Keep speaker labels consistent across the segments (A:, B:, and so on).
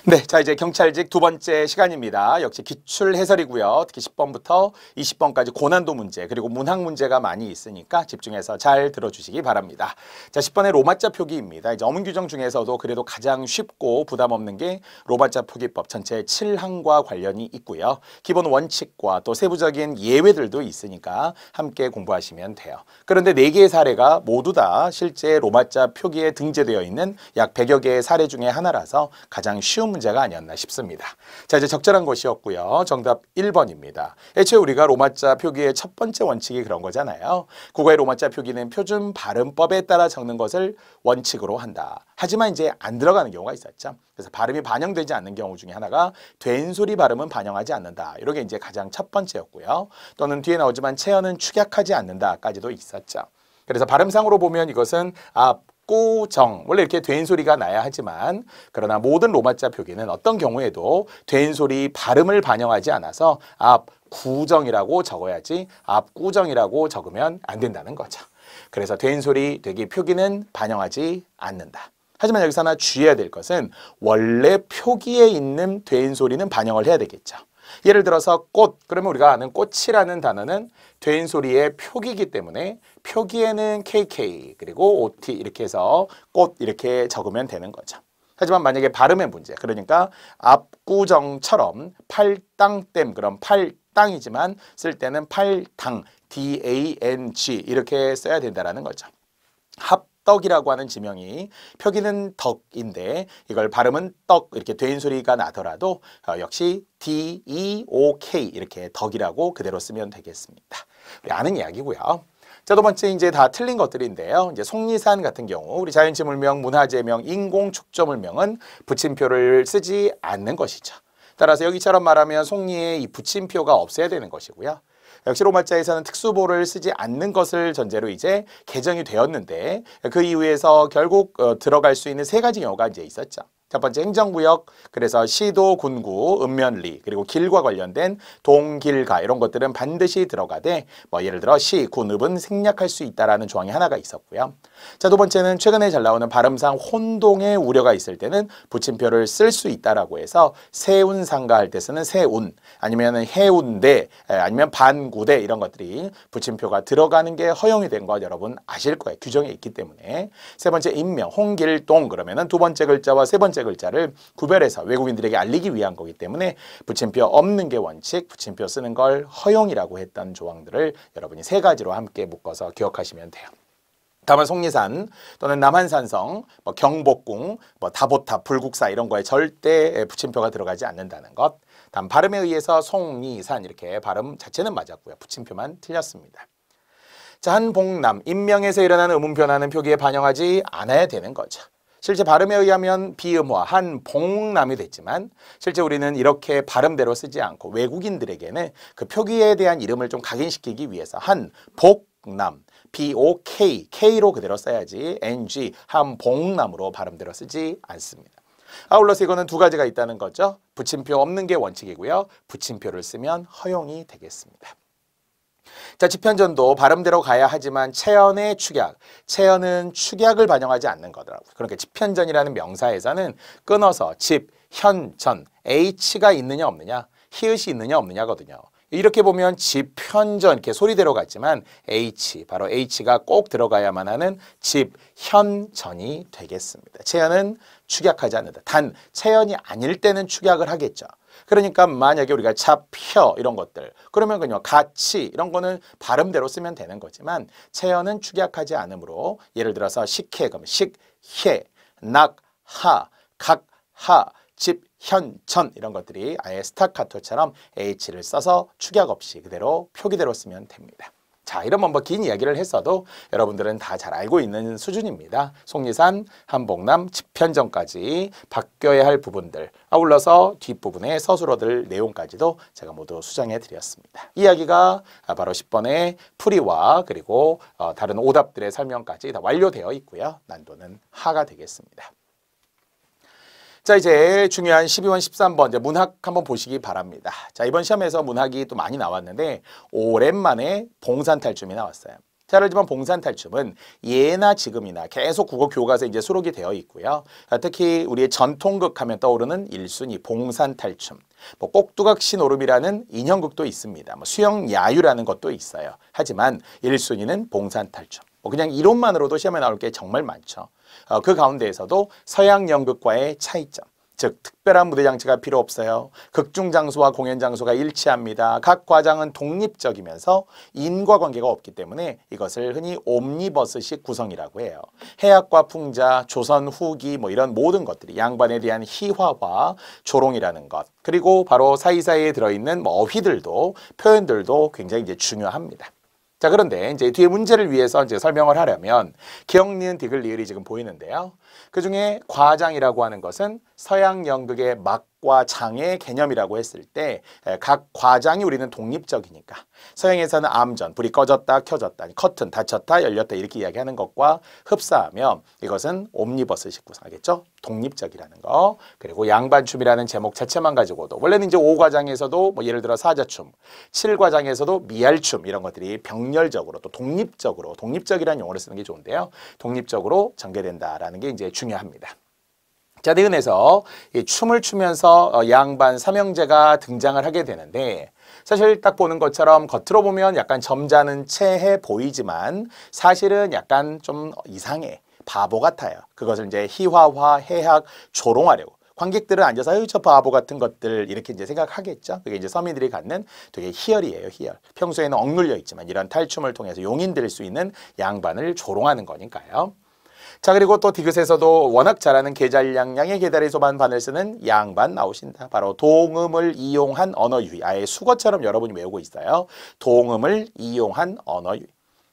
A: 네, 자 이제 경찰직 두 번째 시간입니다. 역시 기출 해설이고요. 특히 10번부터 20번까지 고난도 문제 그리고 문학 문제가 많이 있으니까 집중해서 잘 들어주시기 바랍니다. 자, 10번의 로마자 표기입니다. 이제 어문 규정 중에서도 그래도 가장 쉽고 부담 없는 게 로마자 표기법 전체 7항과 관련이 있고요. 기본 원칙과 또 세부적인 예외들도 있으니까 함께 공부하시면 돼요. 그런데 4개의 사례가 모두 다 실제 로마자 표기에 등재되어 있는 약 100여 개의 사례 중에 하나라서 가장 쉬운 문제가 아니었나 싶습니다. 자, 이제 적절한 것이었고요. 정답 1번입니다. 애초에 우리가 로마자 표기의 첫 번째 원칙이 그런 거잖아요. 국어의 로마자 표기는 표준 발음법에 따라 적는 것을 원칙으로 한다. 하지만 이제 안 들어가는 경우가 있었죠. 그래서 발음이 반영되지 않는 경우 중에 하나가 된소리 발음은 반영하지 않는다. 이런 게 이제 가장 첫 번째였고요. 또는 뒤에 나오지만 체어는 축약하지 않는다까지도 있었죠. 그래서 발음상으로 보면 이것은 꾸정 원래 이렇게 된 소리가 나야 하지만 그러나 모든 로마자 표기는 어떤 경우에도 된 소리 발음을 반영하지 않아서 앞구정이라고 적어야지 앞구정이라고 적으면 안 된다는 거죠. 그래서 된 소리 되기 표기는 반영하지 않는다. 하지만 여기서 하나 주의해야 될 것은 원래 표기에 있는 된 소리는 반영을 해야 되겠죠. 예를 들어서 꽃, 그러면 우리가 아는 꽃이라는 단어는 된 소리의 표기이기 때문에 표기에는 KK 그리고 OT 이렇게 해서 꽃 이렇게 적으면 되는 거죠. 하지만 만약에 발음의 문제, 그러니까 압구정처럼 팔당댐, 그럼 팔당이지만 쓸 때는 팔당, DANG 이렇게 써야 된다는 거죠. 떡이라고 하는 지명이 표기는 덕인데 이걸 발음은 떡 이렇게 된 소리가 나더라도 역시 DEOK 이렇게 덕이라고 그대로 쓰면 되겠습니다. 우리 아는 이야기고요. 자, 두 번째 이제 다 틀린 것들인데요. 이제 속리산 같은 경우 우리 자연지물명, 문화재명, 인공축조물명은 붙임표를 쓰지 않는 것이죠. 따라서 여기처럼 말하면 속리에 이 붙임표가 없어야 되는 것이고요. 역시 로마자에서는 특수보를 쓰지 않는 것을 전제로 이제 개정이 되었는데 그 이후에서 결국 들어갈 수 있는 3가지 경우가 이제 있었죠. 첫 번째 행정구역, 그래서 시도, 군구, 읍면리, 그리고 길과 관련된 동길가 이런 것들은 반드시 들어가되 예를 들어 시, 군, 읍은 생략할 수 있다라는 조항이 하나가 있었고요. 자, 두 번째는 최근에 잘 나오는 발음상 혼동의 우려가 있을 때는 붙임표를 쓸 수 있다라고 해서 세운상가 할 때 쓰는 세운, 아니면 해운대, 아니면 반구대 이런 것들이 붙임표가 들어가는 게 허용이 된 거 여러분 아실 거예요. 규정에 있기 때문에. 세 번째 인명, 홍길동 그러면은 두 번째 글자와 세 번째 글자를 구별해서 외국인들에게 알리기 위한 거기 때문에 붙임표 없는 게 원칙, 붙임표 쓰는 걸 허용이라고 했던 조항들을 여러분이 3가지로 함께 묶어서 기억하시면 돼요. 다만 속리산 또는 남한산성, 경복궁, 다보탑, 불국사 이런 거에 절대 붙임표가 들어가지 않는다는 것. 다음 발음에 의해서 속리산 이렇게 발음 자체는 맞았고요. 붙임표만 틀렸습니다. 자, 한복남, 인명에서 일어나는 음운 변화는 표기에 반영하지 않아야 되는 거죠. 실제 발음에 의하면 비음화, 한복남이 됐지만 실제 우리는 이렇게 발음대로 쓰지 않고 외국인들에게는 그 표기에 대한 이름을 좀 각인시키기 위해서 한복남, BOK, K로 그대로 써야지 NG, 한복남으로 발음대로 쓰지 않습니다. 아울러서 이거는 2가지가 있다는 거죠. 붙임표 없는 게 원칙이고요. 붙임표를 쓰면 허용이 되겠습니다. 자, 집현전도 발음대로 가야 하지만 체언의 축약, 체언은 축약을 반영하지 않는 거더라고요. 그러니까 집현전이라는 명사에서는 끊어서 집, 현, 전, H가 있느냐 없느냐, 히읗이 있느냐 없느냐거든요. 이렇게 보면 집현전 이렇게 소리대로 갔지만 H, 바로 H가 꼭 들어가야만 하는 집현전이 되겠습니다. 체언은 축약하지 않는다. 단 체언이 아닐 때는 축약을 하겠죠. 그러니까 만약에 우리가 차표 이런 것들 그러면 그냥 같이 이런 거는 발음대로 쓰면 되는 거지만 체언은 축약하지 않으므로 예를 들어서 식혜 그러면 식혜, 낙하, 각하, 집현전 이런 것들이 아예 스타카토처럼 H를 써서 축약 없이 그대로 표기대로 쓰면 됩니다. 자, 이런 긴 이야기를 했어도 여러분들은 다 잘 알고 있는 수준입니다. 속리산, 한복남, 집현전까지 바뀌어야 할 부분들, 아울러서 뒷부분의 서술어들 내용까지도 제가 모두 수정해 드렸습니다. 이야기가 바로 10번의 풀이와 그리고 다른 오답들의 설명까지 다 완료되어 있고요. 난도는 하가 되겠습니다. 자, 이제 중요한 12번, 13번 이제 문학 한번 보시기 바랍니다. 자, 이번 시험에서 문학이 또 많이 나왔는데 오랜만에 봉산탈춤이 나왔어요. 잘 알지만 봉산탈춤은 예나 지금이나 계속 국어 교과서에 이제 수록이 되어 있고요. 특히 우리의 전통극 하면 떠오르는 1순위 봉산탈춤. 뭐 꼭두각시 노름이라는 인형극도 있습니다. 뭐 수영야유라는 것도 있어요. 하지만 1순위는 봉산탈춤. 뭐 그냥 이론만으로도 시험에 나올 게 정말 많죠. 그 가운데에서도 서양 연극과의 차이점. 즉 특별한 무대 장치가 필요 없어요. 극중 장소와 공연 장소가 일치합니다. 각 과장은 독립적이면서 인과관계가 없기 때문에 이것을 흔히 옴니버스식 구성이라고 해요. 해학과 풍자, 조선 후기 뭐 이런 모든 것들이 양반에 대한 희화와 조롱이라는 것, 그리고 바로 사이사이에 들어있는 어휘들도 표현들도 굉장히 이제 중요합니다. 자, 그런데 이제 뒤에 문제를 위해서 이제 설명을 하려면 기억, 니은, 디귿, 리을이 지금 보이는데요. 그 중에 과장이라고 하는 것은 서양 연극의 막과 장의 개념이라고 했을 때 각 과장이 우리는 독립적이니까 서양에서는 암전, 불이 꺼졌다, 켜졌다, 커튼, 닫혔다, 열렸다 이렇게 이야기하는 것과 흡사하면 이것은 옴니버스식 구성하겠죠? 독립적이라는 거. 그리고 양반춤이라는 제목 자체만 가지고도 원래는 이제 5과장에서도 뭐 예를 들어 사자춤, 7과장에서도 미알춤 이런 것들이 병렬적으로 또 독립적으로, 독립적이라는 용어를 쓰는 게 좋은데요. 독립적으로 전개된다라는 게 이제 중요합니다. 자, 니은에서 이 춤을 추면서 양반 삼형제가 등장을 하게 되는데 사실 딱 보는 것처럼 겉으로 보면 약간 점잖은 체해 보이지만 사실은 약간 좀 이상해. 바보 같아요. 그것을 이제 희화화, 해학, 조롱하려고. 관객들은 앉아서 아유 저 바보 같은 것들 이렇게 이제 생각하겠죠. 그게 이제 서민들이 갖는 되게 희열이에요, 희열. 평소에는 억눌려 있지만 이런 탈춤을 통해서 용인될 수 있는 양반을 조롱하는 거니까요. 자, 그리고 또 디귿에서도 워낙 잘하는 계잘량량의 계다리 소반 반을 쓰는 양반 나오신다. 바로 동음을 이용한 언어유희. 아예 수거처럼 여러분이 외우고 있어요. 동음을 이용한 언어유희.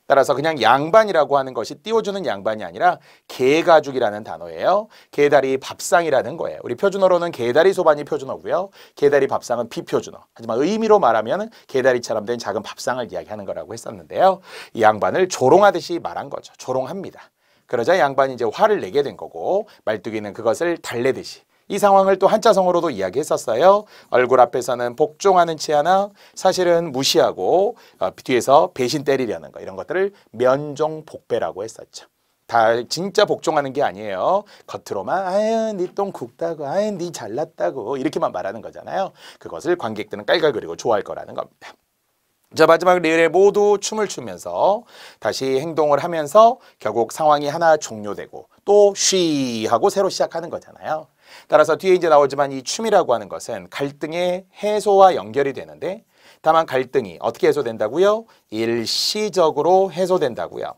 A: 따라서 그냥 양반이라고 하는 것이 띄워주는 양반이 아니라 계가죽이라는 단어예요. 계다리 밥상이라는 거예요. 우리 표준어로는 계다리 소반이 표준어고요. 계다리 밥상은 비표준어. 하지만 의미로 말하면 계다리처럼 된 작은 밥상을 이야기하는 거라고 했었는데요. 이 양반을 조롱하듯이 말한 거죠. 조롱합니다. 그러자 양반이 이제 화를 내게 된 거고 말뚝이는 그것을 달래듯이 이 상황을 또 한자성어로도 이야기했었어요. 얼굴 앞에서는 복종하는 치 하나 사실은 무시하고 뒤에서 배신 때리려는 거 이런 것들을 면종복배라고 했었죠. 다 진짜 복종하는 게 아니에요. 겉으로만 아유 니 똥 굵다고 아유 니 잘났다고 이렇게만 말하는 거잖아요. 그것을 관객들은 깔깔거리고 좋아할 거라는 겁니다. 자, 마지막 리을에 모두 춤을 추면서 다시 행동을 하면서 결국 상황이 하나 종료되고 또 쉬 하고 새로 시작하는 거잖아요. 따라서 뒤에 이제 나오지만 이 춤이라고 하는 것은 갈등의 해소와 연결이 되는데 다만 갈등이 어떻게 해소된다고요? 일시적으로 해소된다고요.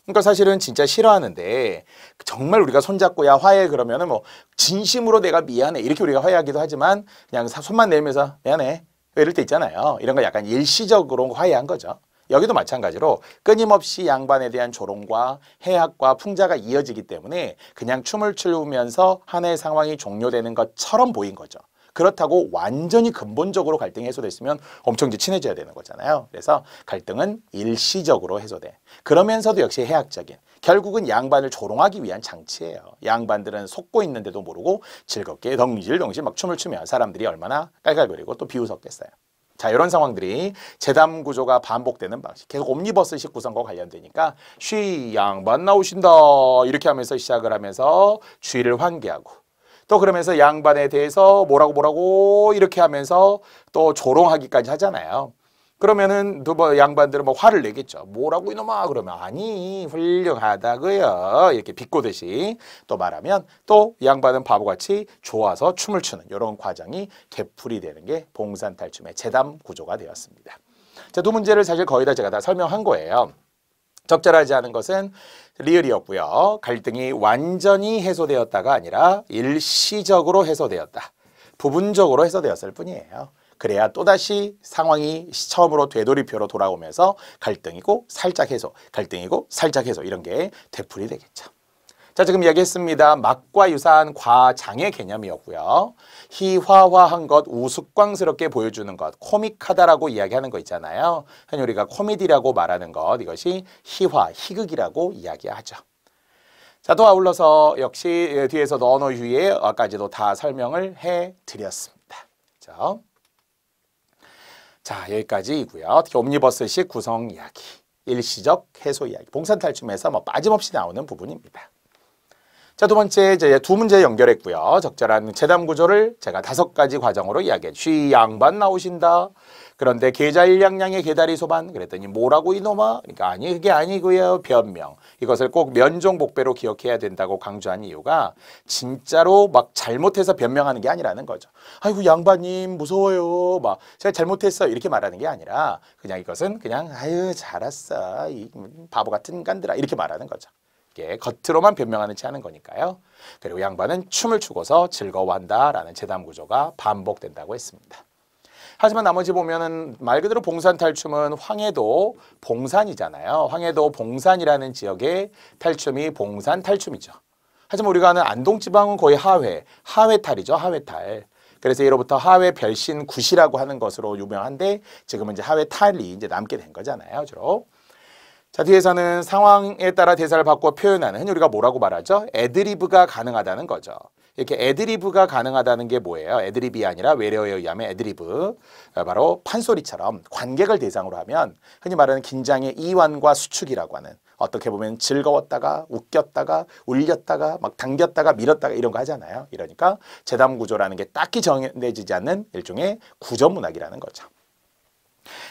A: 그러니까 사실은 진짜 싫어하는데 정말 우리가 손잡고 야 화해 그러면은 뭐 진심으로 내가 미안해 이렇게 우리가 화해하기도 하지만 그냥 손만 내밀면서 미안해 이럴 때 있잖아요. 이런 거 약간 일시적으로 화해한 거죠. 여기도 마찬가지로 끊임없이 양반에 대한 조롱과 해학과 풍자가 이어지기 때문에 그냥 춤을 추면서 하나의 상황이 종료되는 것처럼 보인 거죠. 그렇다고 완전히 근본적으로 갈등이 해소됐으면 엄청 이제 친해져야 되는 거잖아요. 그래서 갈등은 일시적으로 해소돼. 그러면서도 역시 해학적인. 결국은 양반을 조롱하기 위한 장치예요. 양반들은 속고 있는데도 모르고 즐겁게 덩실덩실 막 춤을 추면 사람들이 얼마나 깔깔거리고 또 비웃었겠어요. 자, 이런 상황들이 재담 구조가 반복되는 방식. 계속 옴니버스식 구성과 관련되니까 쉬 양반 나오신다 이렇게 하면서 시작을 하면서 쉬를 환기하고 또 그러면서 양반에 대해서 뭐라고 이렇게 하면서 또 조롱하기까지 하잖아요. 그러면은 또 뭐 양반들은 뭐 화를 내겠죠. 뭐라고 이놈아 그러면 아니 훌륭하다고요. 이렇게 비꼬듯이 또 말하면 또 양반은 바보같이 좋아서 춤을 추는 이런 과정이 되풀이 되는 게 봉산탈춤의 재담 구조가 되었습니다. 자, 두 문제를 사실 거의 다 제가 다 설명한 거예요. 적절하지 않은 것은 리을이었고요. 갈등이 완전히 해소되었다가 아니라 일시적으로 해소되었다. 부분적으로 해소되었을 뿐이에요. 그래야 또다시 상황이 처음으로 되돌이표로 돌아오면서 갈등이고 살짝 해소, 갈등이고 살짝 해소 이런 게 되풀이 되겠죠. 자, 지금 이야기했습니다. 막과 유사한 과장의 개념이었고요. 희화화한 것, 우스꽝스럽게 보여주는 것, 코믹하다라고 이야기하는 거 있잖아요. 흔히 우리가 코미디라고 말하는 것, 이것이 희화, 희극이라고 이야기하죠. 자, 또 아울러서 역시 뒤에서도 언어유희에까지도 다 설명을 해드렸습니다. 그렇죠? 자, 여기까지이고요. 특히 옴니버스식 구성 이야기. 일시적 해소 이야기. 봉산탈춤에서 뭐 빠짐없이 나오는 부분입니다. 자, 두 번째 이제 두 문제 연결했고요. 적절한 재담 구조를 제가 5가지 과정으로 이야기해. 쉬 양반 나오신다. 그런데 계자 일량량의 계다리 소반 그랬더니 뭐라고 이놈아? 그러니까 아니 그게 아니고요. 변명. 이것을 꼭 면종복배로 기억해야 된다고 강조한 이유가 진짜로 막 잘못해서 변명하는 게 아니라는 거죠. 아이고 양반님 무서워요. 막 제가 잘못했어 이렇게 말하는 게 아니라 그냥 이것은 그냥 아유 잘했어. 이 바보 같은 인간들아 이렇게 말하는 거죠. 이게 겉으로만 변명하는 채 하는 거니까요. 그리고 양반은 춤을 추고서 즐거워한다라는 재담 구조가 반복된다고 했습니다. 하지만 나머지 보면은 말 그대로 봉산탈춤은 황해도 봉산이잖아요. 황해도 봉산이라는 지역의 탈춤이 봉산탈춤이죠. 하지만 우리가 아는 안동지방은 거의 하회탈이죠. 하회탈. 그래서 예로부터 하회 별신 굿이라고 하는 것으로 유명한데 지금은 이제 하회탈이 이제 남게 된 거잖아요. 주로. 자, 뒤에서는 상황에 따라 대사를 바꿔 표현하는 우리가 뭐라고 말하죠? 애드리브가 가능하다는 거죠. 이렇게 애드리브가 가능하다는 게 뭐예요? 애드리브가 아니라 외래어에 의하면 애드리브. 바로 판소리처럼 관객을 대상으로 하면 흔히 말하는 긴장의 이완과 수축이라고 하는 어떻게 보면 즐거웠다가 웃겼다가 울렸다가 막 당겼다가 밀었다가 이런 거 하잖아요. 이러니까 재담 구조라는 게 딱히 정해지지 않는 일종의 구전문학이라는 거죠.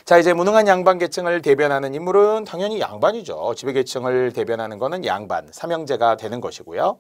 A: 자, 이제 무능한 양반 계층을 대변하는 인물은 당연히 양반이죠. 지배계층을 대변하는 거는 양반, 삼형제가 되는 것이고요.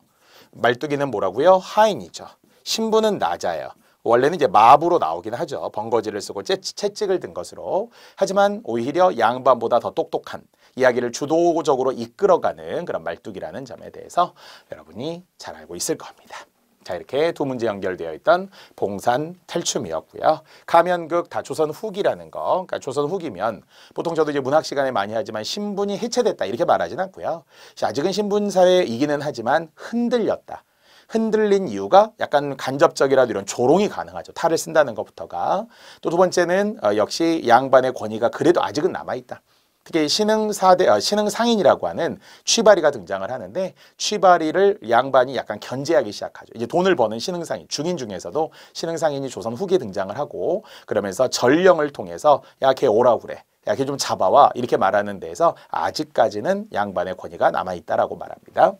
A: 말뚝이는 뭐라고요? 하인이죠. 신부는 나자예요. 원래는 이제 마부로 나오긴 하죠. 번거지를 쓰고 채찍을 든 것으로. 하지만 오히려 양반보다 더 똑똑한 이야기를 주도적으로 이끌어가는 그런 말뚝이라는 점에 대해서 여러분이 잘 알고 있을 겁니다. 자, 이렇게 두 문제 연결되어 있던 봉산탈춤이었고요. 가면극 다 조선 후기라는 거. 그러니까 조선 후기면 보통 저도 이제 문학 시간에 많이 하지만 신분이 해체됐다 이렇게 말하진 않고요. 아직은 신분 사회이기는 하지만 흔들렸다. 흔들린 이유가 약간 간접적이라도 이런 조롱이 가능하죠. 탈을 쓴다는 것부터가. 또 두 번째는 역시 양반의 권위가 그래도 아직은 남아있다. 특히 신흥상인이라고 하는 취바리가 등장을 하는데 취바리를 양반이 약간 견제하기 시작하죠. 이제 돈을 버는 신흥상인, 중인 중에서도 신흥상인이 조선 후기에 등장을 하고 그러면서 전령을 통해서 야, 걔 오라고 그래. 야, 걔 좀 잡아와. 이렇게 말하는 데에서 아직까지는 양반의 권위가 남아있다라고 말합니다.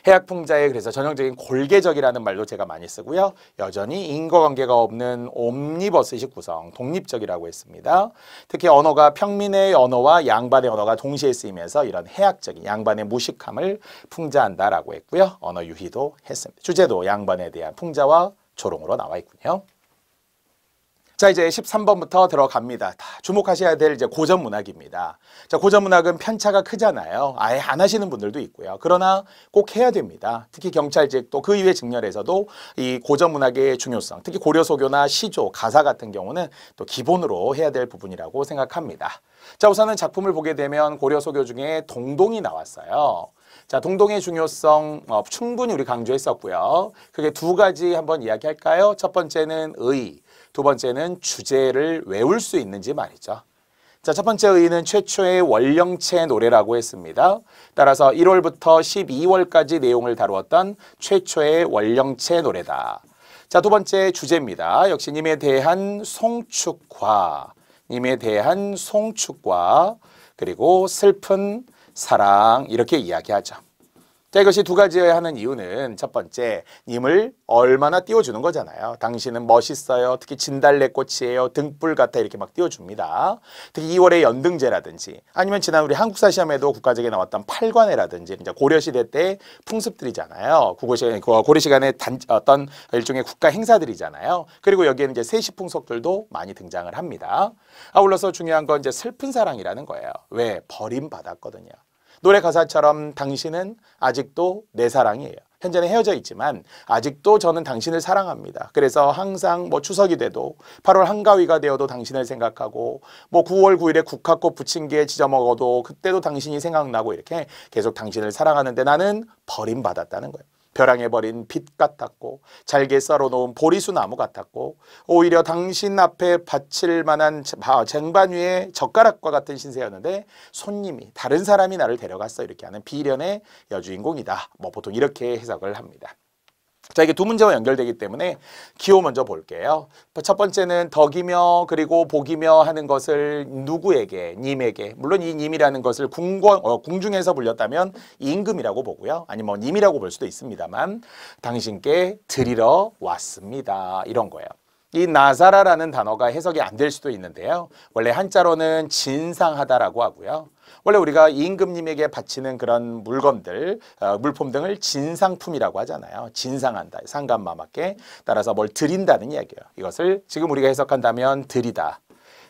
A: 해학풍자의 그래서 전형적인 골계적이라는 말도 제가 많이 쓰고요. 여전히 인과관계가 없는 옴니버스식 구성, 독립적이라고 했습니다. 특히 언어가 평민의 언어와 양반의 언어가 동시에 쓰이면서 이런 해학적인 양반의 무식함을 풍자한다라고 했고요. 언어 유희도 했습니다. 주제도 양반에 대한 풍자와 조롱으로 나와 있군요. 자, 이제 13번부터 들어갑니다. 다 주목하셔야 될 이제 고전 문학입니다. 자, 고전 문학은 편차가 크잖아요. 아예 안 하시는 분들도 있고요. 그러나 꼭 해야 됩니다. 특히 경찰직 또 그 이외 직렬에서도 이 고전 문학의 중요성, 특히 고려소교나 시조, 가사 같은 경우는 또 기본으로 해야 될 부분이라고 생각합니다. 자, 우선은 작품을 보게 되면 고려소교 중에 동동이 나왔어요. 자, 동동의 중요성 충분히 우리 강조했었고요. 그게 두 가지 한번 이야기할까요? 첫 번째는 의, 두 번째는 주제를 외울 수 있는지 말이죠. 자, 첫 번째 의는 최초의 원령체 노래라고 했습니다. 따라서 1월부터 12월까지 내용을 다루었던 최초의 원령체 노래다. 자, 두 번째 주제입니다. 역시 님에 대한 송축화, 님에 대한 송축과 그리고 슬픈 사랑 이렇게 이야기하죠. 자, 이것이 두 가지여야 하는 이유는 첫 번째, 님을 얼마나 띄워주는 거잖아요. 당신은 멋있어요. 특히 진달래꽃이에요. 등불 같아 이렇게 막 띄워줍니다. 특히 2월의 연등제라든지 아니면 지난 우리 한국사 시험에도 국가적에 나왔던 팔관회라든지 이제 고려시대 때 풍습들이잖아요. 고려 시간에 어떤 일종의 국가 행사들이잖아요. 그리고 여기에는 이제 세시풍속들도 많이 등장을 합니다. 아울러서 중요한 건 이제 슬픈 사랑이라는 거예요. 왜? 버림받았거든요. 노래 가사처럼 당신은 아직도 내 사랑이에요. 현재는 헤어져 있지만 아직도 저는 당신을 사랑합니다. 그래서 항상 뭐 추석이 돼도 8월 한가위가 되어도 당신을 생각하고 뭐 9월 9일에 국화꽃 부침개에 지져 먹어도 그때도 당신이 생각나고 이렇게 계속 당신을 사랑하는데 나는 버림받았다는 거예요. 벼랑에 버린 빛 같았고 잘게 썰어놓은 보리수 나무 같았고 오히려 당신 앞에 바칠 만한 쟁반 위에 젓가락과 같은 신세였는데 손님이 다른 사람이 나를 데려갔어 이렇게 하는 비련의 여주인공이다. 뭐 보통 이렇게 해석을 합니다. 자, 이게 두 문제와 연결되기 때문에 기호 먼저 볼게요. 첫 번째는 덕이며 그리고 복이며 하는 것을 누구에게, 님에게. 물론 이 님이라는 것을 궁중에서 불렸다면 임금이라고 보고요. 아니면 뭐 님이라고 볼 수도 있습니다만 당신께 드리러 왔습니다. 이런 거예요. 이 나사라라는 단어가 해석이 안 될 수도 있는데요. 원래 한자로는 진상하다라고 하고요. 원래 우리가 임금님에게 바치는 그런 물건들, 물품 등을 진상품이라고 하잖아요. 진상한다, 상감마맞게. 따라서 뭘 드린다는 이야기예요. 이것을 지금 우리가 해석한다면 드리다,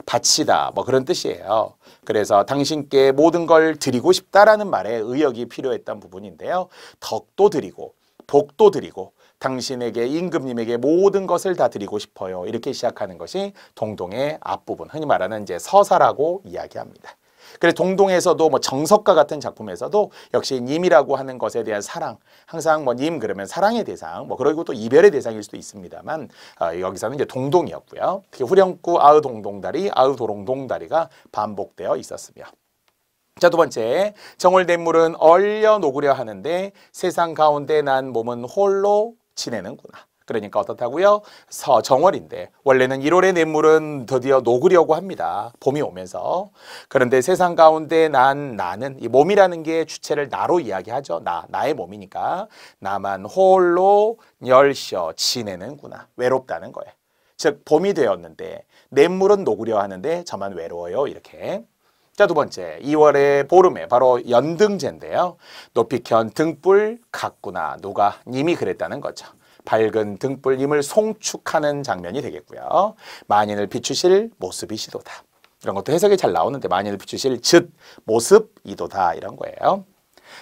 A: 바치다, 뭐 그런 뜻이에요. 그래서 당신께 모든 걸 드리고 싶다라는 말에 의역이 필요했던 부분인데요. 덕도 드리고 복도 드리고 당신에게, 임금님에게 모든 것을 다 드리고 싶어요. 이렇게 시작하는 것이 동동의 앞부분, 흔히 말하는 이제 서사라고 이야기합니다. 그래서 동동에서도 뭐 정석과 같은 작품에서도 역시 님이라고 하는 것에 대한 사랑, 항상 뭐 님 그러면 사랑의 대상, 뭐 그리고 또 이별의 대상일 수도 있습니다만 여기서는 이제 동동이었고요. 특히 후렴구 아으 동동다리, 아으 도롱동다리가 반복되어 있었으며. 자, 두 번째, 정월대물은 얼려 녹으려 하는데 세상 가운데 난 몸은 홀로 지내는구나. 그러니까 어떻다고요? 정월인데 원래는 1월의 냇물은 드디어 녹으려고 합니다. 봄이 오면서. 그런데 세상 가운데 나는, 이 몸이라는 게 주체를 나로 이야기하죠. 나의 몸이니까. 나만 홀로 열셔 지내는구나. 외롭다는 거예요. 즉 봄이 되었는데 냇물은 녹으려 하는데 저만 외로워요. 이렇게. 자, 두 번째, 2월의 보름에 바로 연등제인데요. 높이 켠 등불 같구나. 누가? 님이 그랬다는 거죠. 밝은 등불님을 송축하는 장면이 되겠고요. 만인을 비추실 모습이시도다. 이런 것도 해석이 잘 나오는데 만인을 비추실 즉 모습이도다 이런 거예요.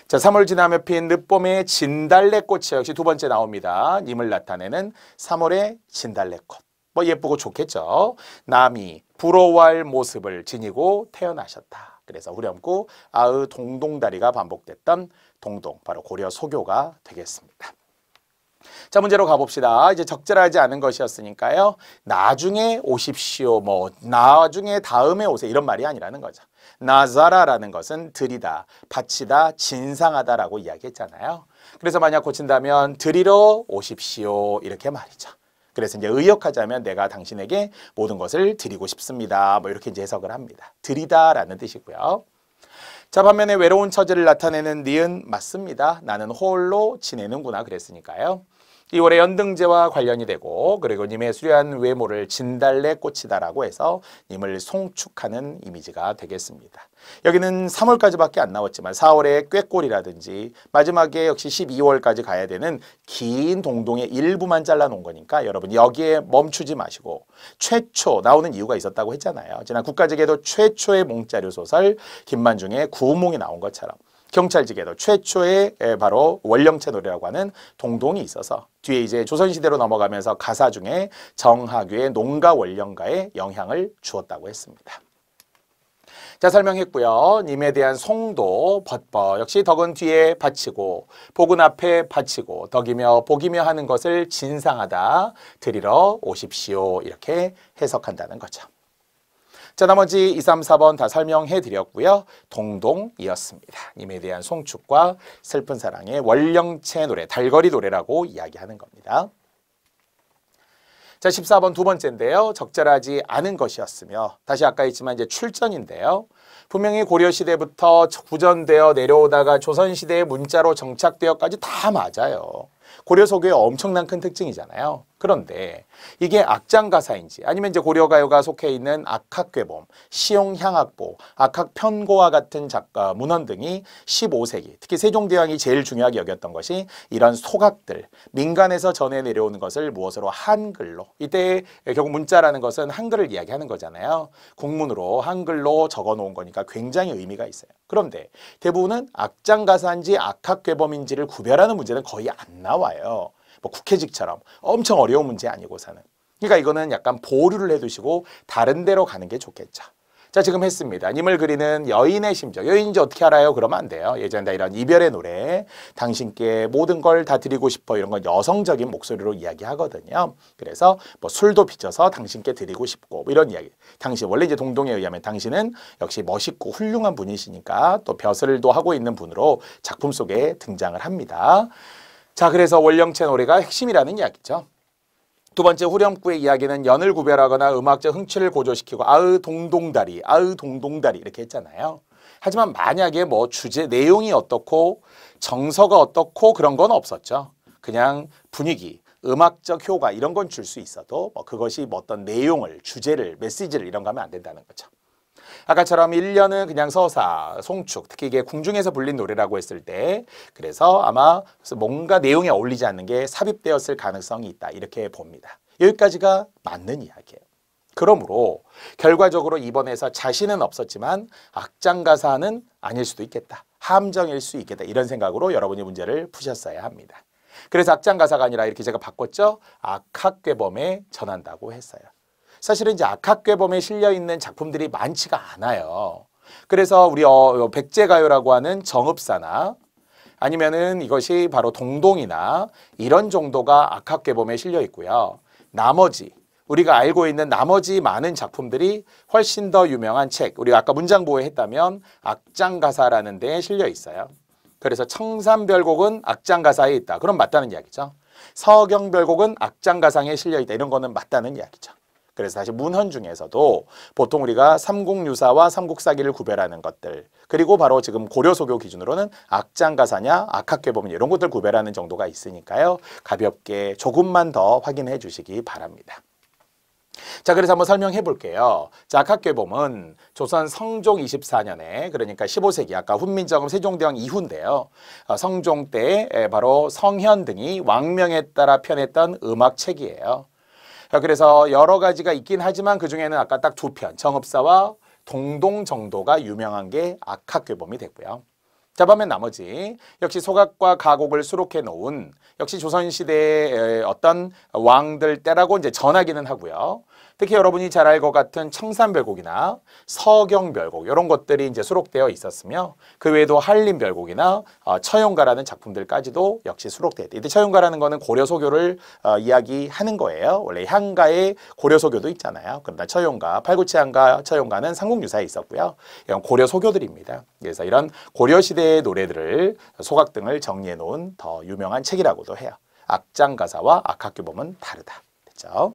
A: 자, 3월 지나며 핀 늦봄의 진달래꽃이 역시 두 번째 나옵니다. 님을 나타내는 3월의 진달래꽃. 뭐 예쁘고 좋겠죠. 남이 부러워할 모습을 지니고 태어나셨다. 그래서 후렴구 아으 동동다리가 반복됐던 동동, 바로 고려 소교가 되겠습니다. 자, 문제로 가봅시다. 이제 적절하지 않은 것이었으니까요. 나중에 오십시오. 뭐 나중에 다음에 오세요. 이런 말이 아니라는 거죠. 나자라라는 것은 드리다, 바치다, 진상하다라고 이야기했잖아요. 그래서 만약 고친다면 드리러 오십시오. 이렇게 말이죠. 그래서 이제 의역하자면 내가 당신에게 모든 것을 드리고 싶습니다. 뭐 이렇게 이제 해석을 합니다. 드리다라는 뜻이고요. 자, 반면에 외로운 처지를 나타내는 니은 맞습니다. 나는 홀로 지내는구나 그랬으니까요. 2월의 연등제와 관련이 되고 그리고 님의 수려한 외모를 진달래꽃이다라고 해서 님을 송축하는 이미지가 되겠습니다. 여기는 3월까지밖에 안 나왔지만 4월의 꾀꼬리라든지 마지막에 역시 12월까지 가야 되는 긴 동동의 일부만 잘라놓은 거니까 여러분 여기에 멈추지 마시고 최초 나오는 이유가 있었다고 했잖아요. 지난 국가직에도 최초의 몽자료 소설 김만중의 구몽이 나온 것처럼 경찰직에도 최초의 바로 원령체 노래라고 하는 동동이 있어서 뒤에 이제 조선시대로 넘어가면서 가사 중에 정학유의 농가 원령가에 영향을 주었다고 했습니다. 자, 설명했고요. 님에 대한 송도, 벗버 역시 덕은 뒤에 바치고 복은 앞에 바치고 덕이며 복이며 하는 것을 진상하다, 드리러 오십시오 이렇게 해석한다는 거죠. 자, 나머지 2, 3, 4번 다 설명해 드렸고요. 동동이었습니다. 님에 대한 송축과 슬픈 사랑의 원령체 노래, 달거리 노래라고 이야기하는 겁니다. 자, 14번 두 번째인데요. 적절하지 않은 것이었으며 다시 아까 했지만 이제 출전인데요. 분명히 고려시대부터 구전되어 내려오다가 조선시대의 문자로 정착되어까지 다 맞아요. 고려소교의 엄청난 큰 특징이잖아요. 그런데 이게 악장가사인지 아니면 이제 고려가요가 속해 있는 악학괴범, 시용향악보, 악학편고와 같은 작가, 문헌 등이 15세기, 특히 세종대왕이 제일 중요하게 여겼던 것이 이런 소각들, 민간에서 전해 내려오는 것을 무엇으로 한글로, 이때 결국 문자라는 것은 한글을 이야기하는 거잖아요. 국문으로 한글로 적어놓은 거니까 굉장히 의미가 있어요. 그런데 대부분은 악장가사인지 악학괴범인지를 구별하는 문제는 거의 안 나와요. 뭐 국회직처럼 엄청 어려운 문제 아니고서는. 그러니까 이거는 약간 보류를 해두시고 다른 데로 가는 게 좋겠죠. 자, 지금 했습니다. 님을 그리는 여인의 심정. 여인인지 어떻게 알아요? 그러면 안 돼요. 예전에 이런 이별의 노래, 당신께 모든 걸 다 드리고 싶어 이런 건 여성적인 목소리로 이야기하거든요. 그래서 뭐 술도 빚어서 당신께 드리고 싶고 뭐 이런 이야기. 당신 원래 이제 동동에 의하면 당신은 역시 멋있고 훌륭한 분이시니까 또 벼슬도 하고 있는 분으로 작품 속에 등장을 합니다. 자, 그래서 원령체 노래가 핵심이라는 이야기죠. 두 번째 후렴구의 이야기는 연을 구별하거나 음악적 흥취를 고조시키고 아으 동동다리, 아으 동동다리 이렇게 했잖아요. 하지만 만약에 뭐 주제 내용이 어떻고 정서가 어떻고 그런 건 없었죠. 그냥 분위기, 음악적 효과 이런 건 줄 수 있어도 뭐 그것이 뭐 어떤 내용을, 주제를, 메시지를 이런 거 하면 안 된다는 거죠. 아까처럼 1년은 그냥 서사, 송축, 특히 이게 궁중에서 불린 노래라고 했을 때 그래서 아마 뭔가 내용에 어울리지 않는 게 삽입되었을 가능성이 있다 이렇게 봅니다. 여기까지가 맞는 이야기예요. 그러므로 결과적으로 이번에서 자신은 없었지만 악장가사는 아닐 수도 있겠다. 함정일 수 있겠다. 이런 생각으로 여러분이 문제를 푸셨어야 합니다. 그래서 악장가사가 아니라 이렇게 제가 바꿨죠. 악학괴범에 전한다고 했어요. 사실은 이제 악학괴범에 실려있는 작품들이 많지가 않아요. 그래서 우리 백제가요라고 하는 정읍사나 아니면은 이것이 바로 동동이나 이런 정도가 악학괴범에 실려 있고요. 나머지 우리가 알고 있는 나머지 많은 작품들이 훨씬 더 유명한 책, 우리가 아까 문장보호 했다면 악장가사라는 데에 실려 있어요. 그래서 청산별곡은 악장가사에 있다. 그럼 맞다는 이야기죠. 서경별곡은 악장가상에 실려 있다. 이런 거는 맞다는 이야기죠. 그래서 사실 문헌 중에서도 보통 우리가 삼국유사와 삼국사기를 구별하는 것들 그리고 바로 지금 고려소교 기준으로는 악장가사냐 악학괴범이냐 이런 것들 구별하는 정도가 있으니까요. 가볍게 조금만 더 확인해 주시기 바랍니다. 자, 그래서 한번 설명해 볼게요. 자, 악학괴범은 조선 성종 24년에 그러니까 15세기 아까 훈민정음 세종대왕 이후인데요. 성종 때 바로 성현 등이 왕명에 따라 편했던 음악책이에요. 그래서 여러 가지가 있긴 하지만 그중에는 아까 딱 두 편, 정읍사와 동동 정도가 유명한 게 악학괴범이 됐고요. 자, 반면 나머지 역시 소각과 가곡을 수록해 놓은 역시 조선시대의 어떤 왕들 때라고 이제 전하기는 하고요. 특히 여러분이 잘 알 것 같은 청산별곡이나 서경별곡 이런 것들이 이제 수록되어 있었으며 그 외에도 한림별곡이나 처용가라는 작품들까지도 역시 수록되어 있다. 이때 처용가라는 거는 고려소교를 이야기하는 거예요. 원래 향가에 고려소교도 있잖아요. 그러나 처용가, 팔구치향가, 처용가는 삼국유사에 있었고요. 이건 고려소교들입니다. 그래서 이런 고려시대의 노래들을 소각 등을 정리해 놓은 더 유명한 책이라고도 해요. 악장가사와 악학괴범은 다르다. 됐죠?